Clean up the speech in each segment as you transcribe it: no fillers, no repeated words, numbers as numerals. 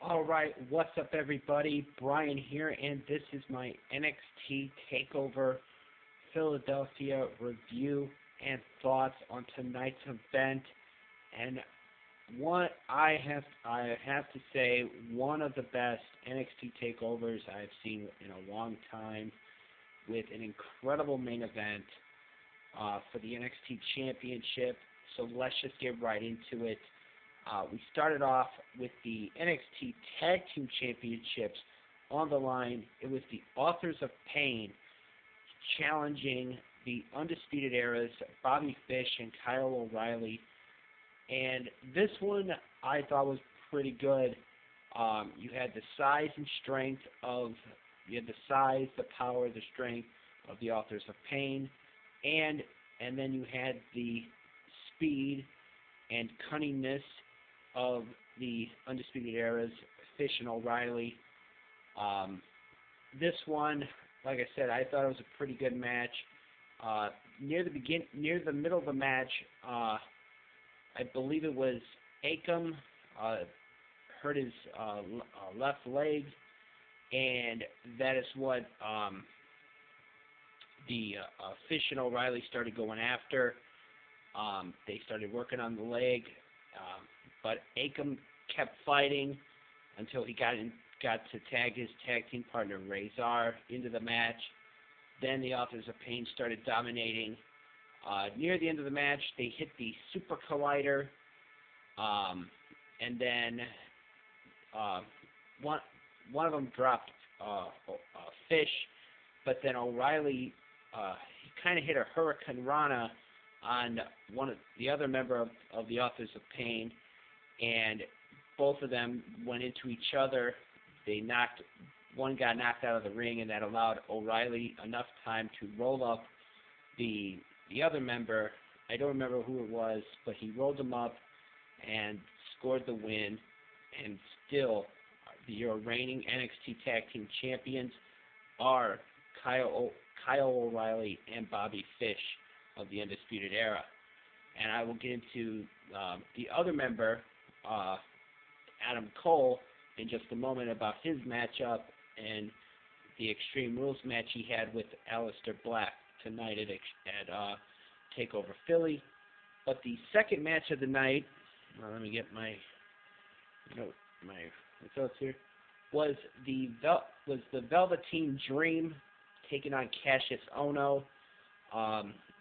Alright, what's up everybody? Brian here, and this is my NXT Takeover Philadelphia review and thoughts on tonight's event. And I have to say, one of the best NXT takeovers I've seen in a long time, with an incredible main event for the NXT Championship. So let's just get right into it. We started off with the NXT Tag Team Championships on the line. It was the Authors of Pain challenging the Undisputed Era's Bobby Fish and Kyle O'Reilly. And this one I thought was pretty good. You had the size and strength of, you had the size, the power, the strength of the Authors of Pain, and then you had the speed and cunningness of the Undisputed Era's Fish and O'Reilly. This one, like I said, I thought it was a pretty good match. Near the middle of the match, I believe it was Akam hurt his left leg, and that is what the Fish and O'Reilly started going after. They started working on the leg, but Akam kept fighting until he got to tag his tag team partner Razor into the match. Then the Authors of Pain started dominating. Near the end of the match, they hit the Super Collider, and then one of them dropped Fish, but then O'Reilly he kind of hit a Hurricane Rana on the other member of the Authors of Pain, and both of them went into each other. One got knocked out of the ring, and that allowed O'Reilly enough time to roll up the other member. I don't remember who it was, but he rolled him up and scored the win, and still the reigning NXT Tag Team Champions are Kyle O'Reilly and Bobby Fish of the Undisputed Era. And I will get into the other member, Adam Cole, in just a moment about his matchup and the Extreme Rules match he had with Aleister Black tonight at TakeOver Philly. But the second match of the night, let me get my thoughts here, was the Velveteen Dream taking on Cassius Ohno.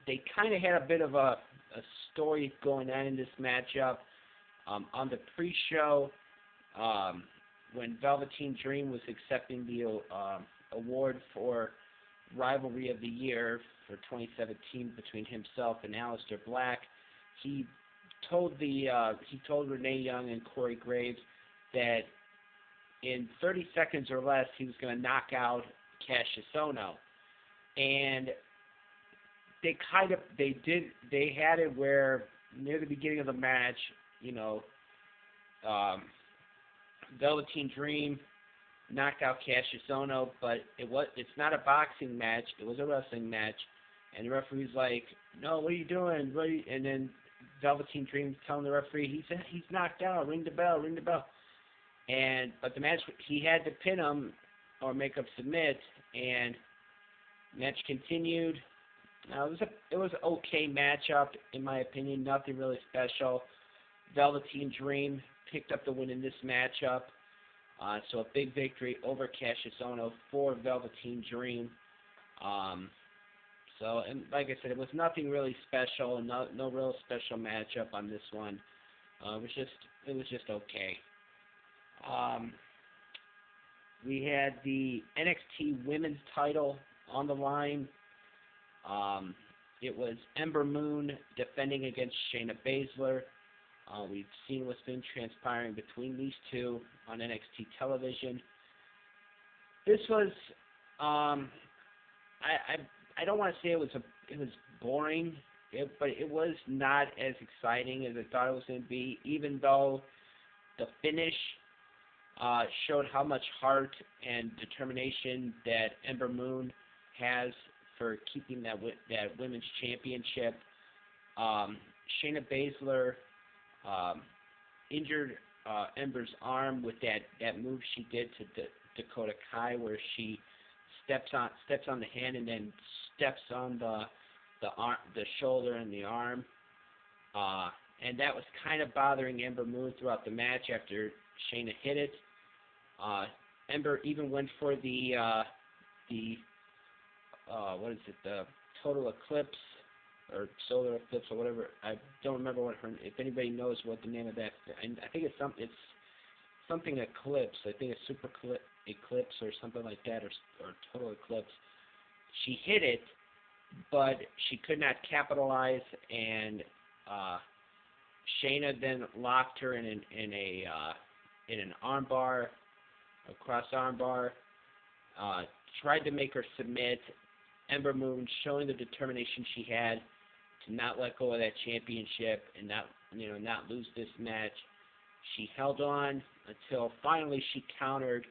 They kind of had a bit of a story going on in this matchup. On the pre-show, when Velveteen Dream was accepting the award for Rivalry of the Year for 2017 between himself and Aleister Black, he told Renee Young and Corey Graves that in 30 seconds or less he was going to knock out Cassius Ohno. And they had it where near the beginning of the match, Velveteen Dream knocked out Cassius Ohno, but it's not a boxing match, it was a wrestling match, and the referee's like, "No, what are you doing?" And then Velveteen Dream's telling the referee, he's knocked out, ring the bell. But the match, he had to pin him or make him submit, and match continued. It was an okay matchup, in my opinion, nothing really special. Velveteen Dream picked up the win in this matchup, so a big victory over Cassius Ohno for Velveteen Dream. And like I said, it was nothing really special, no real special matchup on this one. It was just okay. We had the NXT Women's title on the line. It was Ember Moon defending against Shayna Baszler. We've seen what's been transpiring between these two on NXT television. This was, I don't want to say it was boring, but it was not as exciting as I thought it was going to be, even though the finish showed how much heart and determination that Ember Moon has for keeping that women's championship. Shayna Baszler injured Ember's arm with that move she did to Dakota Kai, where she steps on the hand and then steps on the shoulder and the arm. And that was kind of bothering Ember Moon throughout the match after Shayna hit it. Ember even went for the what is it, the total eclipse or solar eclipse or whatever. I don't remember what her. If anybody knows what the name of that, I think it's something eclipse. I think it's super eclipse or something like that, or total eclipse. She hit it, but she could not capitalize, and Shayna then locked her in an armbar, a cross armbar. Tried to make her submit. Ember Moon showing the determination she had to not let go of that championship and not lose this match. She held on until finally she countered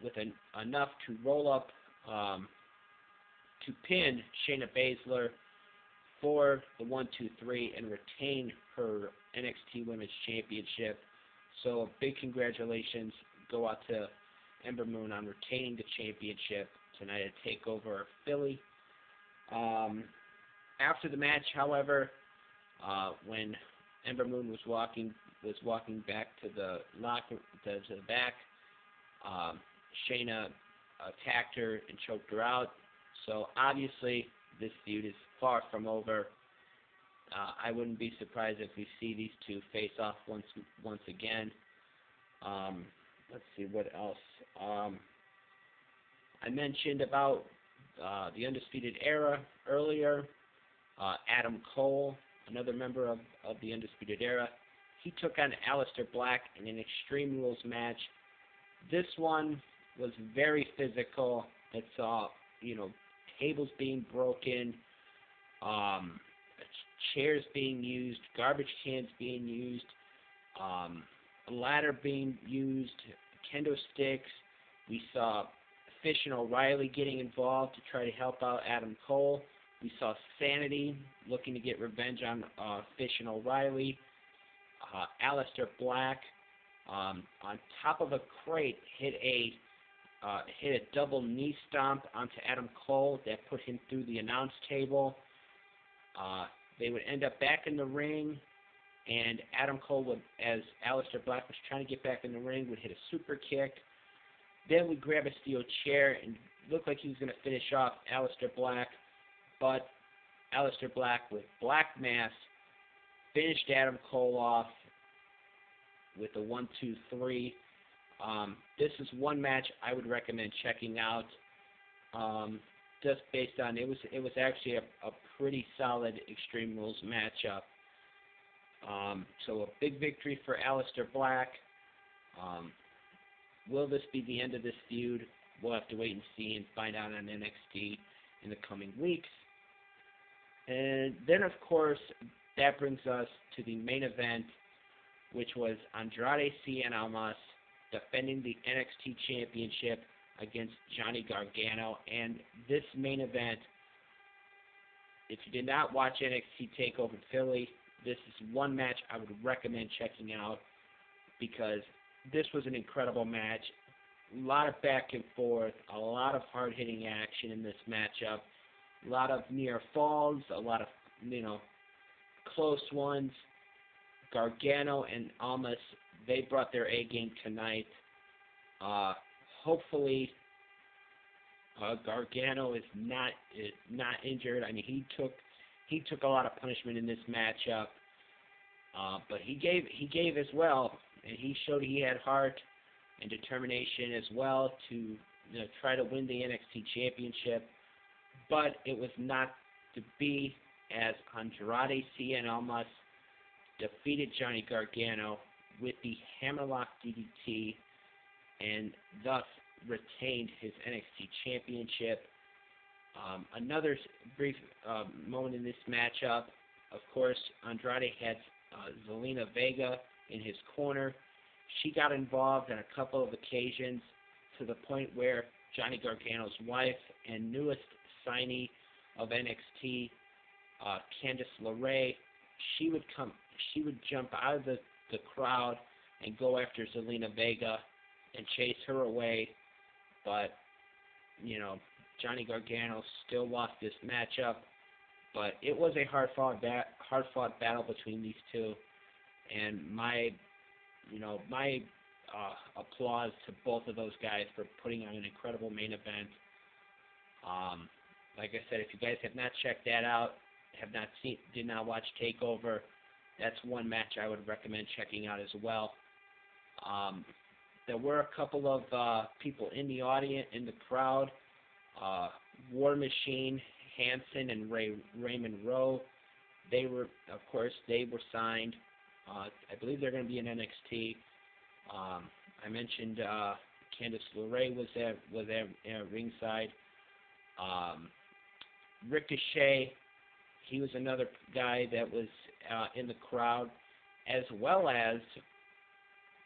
with enough to roll up to pin Shayna Baszler for the 1-2-3 and retain her NXT Women's Championship. So big congratulations go out to Ember Moon on retaining the championship tonight at takeover Philly. After the match, however, when Ember Moon was walking back to the locker to the back, Shayna attacked her and choked her out. So obviously this feud is far from over. I wouldn't be surprised if we see these two face off once again. Let's see what else. I mentioned about the Undisputed Era earlier. Adam Cole, another member of the Undisputed Era, he took on Aleister Black in an Extreme Rules match. This one was very physical. It saw, tables being broken, chairs being used, garbage cans being used, a ladder being used, kendo sticks. We saw Fish and O'Reilly getting involved to try to help out Adam Cole. We saw Sanity looking to get revenge on Fish and O'Reilly. Aleister Black on top of a crate hit a double knee stomp onto Adam Cole that put him through the announce table. They would end up back in the ring, and Adam Cole would, as Aleister Black was trying to get back in the ring, would hit a super kick. Then would grab a steel chair and look like he was going to finish off Aleister Black, but Aleister Black with Black Mass finished Adam Cole off with a 1-2-3. This is one match I would recommend checking out. Just based on it was actually a pretty solid Extreme Rules matchup. So a big victory for Aleister Black. Will this be the end of this feud? We'll have to wait and see and find out on NXT in the coming weeks. And then, of course, that brings us to the main event, which was Andrade Cien Almas defending the NXT Championship against Johnny Gargano. And this main event, if you did not watch NXT TakeOver Philly, this is one match I would recommend checking out because this was an incredible match. A lot of back and forth, a lot of hard-hitting action in this matchup, a lot of near falls, a lot of, close ones. Gargano and Almas, they brought their A game tonight. Hopefully, Gargano is not injured. I mean, he took a lot of punishment in this matchup, but he gave as well, and he showed he had heart and determination as well to try to win the NXT Championship. But it was not to be, as Andrade Cien Almas defeated Johnny Gargano with the Hammerlock DDT and thus retained his NXT Championship. Another brief moment in this matchup, of course, Andrade had Zelina Vega in his corner. She got involved on a couple of occasions to the point where Johnny Gargano's wife and newest signee of NXT, Candice LeRae, she would jump out of the the crowd and go after Zelina Vega and chase her away, but Johnny Gargano still lost this matchup. But it was a hard-fought battle between these two, and my applause to both of those guys for putting on an incredible main event. Like I said, if you guys have not checked that out, did not watch Takeover, that's one match I would recommend checking out as well. There were a couple of people in the audience, in the crowd. War Machine, Hanson, and Raymond Rowe. They were signed. I believe they're going to be in NXT. I mentioned Candice LeRae was at ringside. Ricochet, he was another guy that was in the crowd, as well as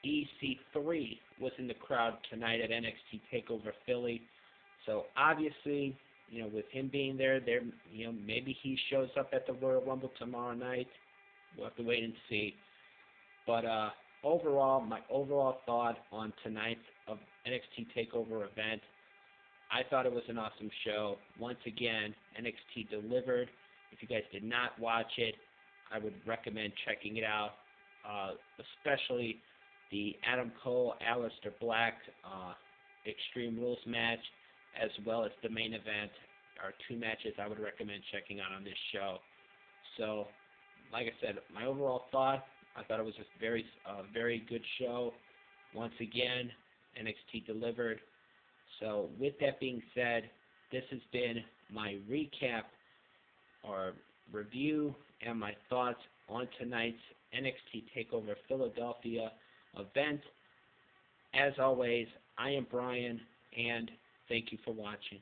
EC3 was in the crowd tonight at NXT TakeOver Philly. So obviously, with him being there, maybe he shows up at the Royal Rumble tomorrow night. We'll have to wait and see. But overall, my overall thought on tonight's NXT TakeOver event, I thought it was an awesome show. Once again, NXT delivered. If you guys did not watch it, I would recommend checking it out, especially the Adam Cole, Aleister Black Extreme Rules match, as well as the main event, are two matches I would recommend checking out on this show. So, like I said, my overall thought, I thought it was a very good show. Once again, NXT delivered. So, with that being said, this has been my recap or review and my thoughts on tonight's NXT TakeOver Philadelphia event. As always, I am Brian, and thank you for watching.